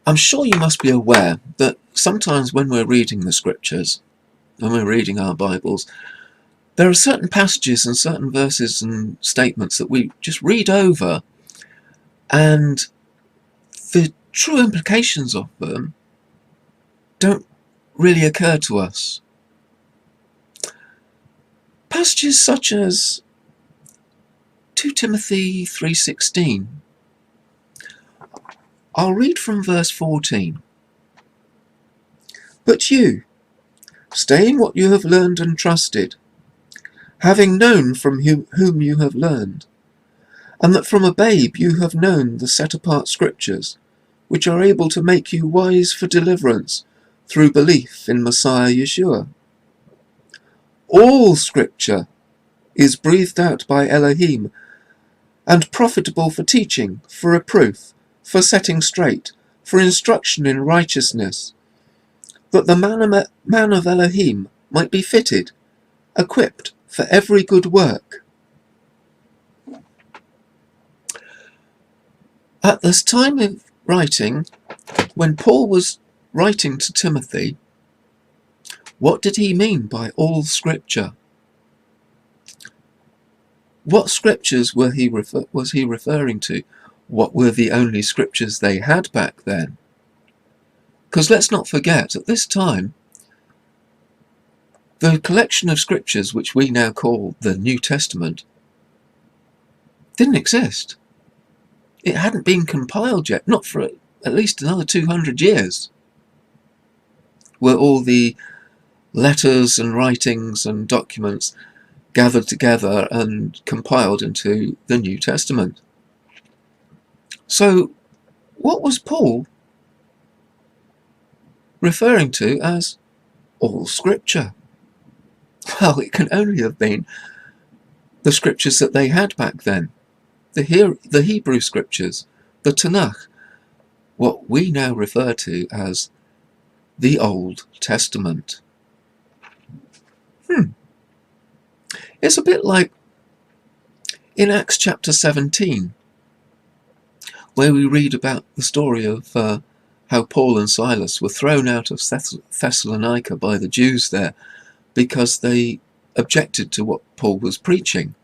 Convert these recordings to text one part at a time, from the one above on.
I'm sure you must be aware that sometimes when we're reading the scriptures, when we're reading our Bibles, there are certain passages and certain verses and statements that we just read over, and the true implications of them don't really occur to us. Passages such as 2 Timothy 3:16. I'll read from verse 14. But you, stay in what you have learned and trusted, having known from whom you have learned, and that from a babe you have known the set-apart scriptures, which are able to make you wise for deliverance through belief in Messiah Yeshua. All scripture is breathed out by Elohim and profitable for teaching, for reproof, for setting straight, for instruction in righteousness, that the man of Elohim might be fitted, equipped for every good work. At this time of writing, when Paul was writing to Timothy, what did he mean by all scripture? What scriptures was he referring to? What were the only scriptures they had back then? Because let's not forget, at this time, the collection of scriptures which we now call the New Testament didn't exist. It hadn't been compiled yet, not for at least another 200 years, were all the letters and writings and documents gathered together and compiled into the New Testament. So what was Paul referring to as all scripture? Well, it can only have been the scriptures that they had back then, the Hebrew scriptures, the Tanakh, what we now refer to as the Old Testament. It's a bit like in Acts chapter 17, where we read about the story of how Paul and Silas were thrown out of Thessalonica by the Jews there because they objected to what Paul was preaching.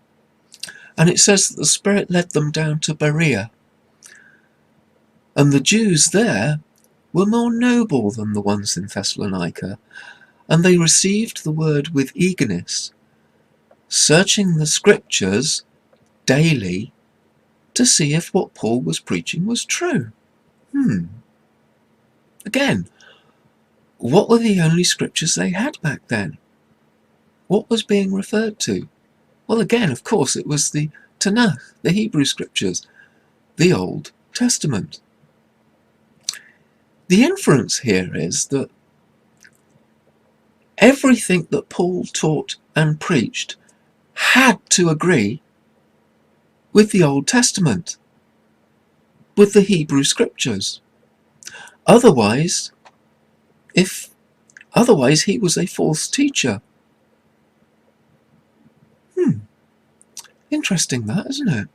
And it says that the Spirit led them down to Berea. And the Jews there were more noble than the ones in Thessalonica, and they received the word with eagerness, searching the scriptures daily to see if what Paul was preaching was true. Again, what were the only scriptures they had back then? What was being referred to? Well, again, of course, it was the Tanakh, the Hebrew scriptures, the Old Testament. The inference here is that everything that Paul taught and preached had to agree with the Old Testament, with the Hebrew scriptures. Otherwise, he was a false teacher. Interesting that, isn't it?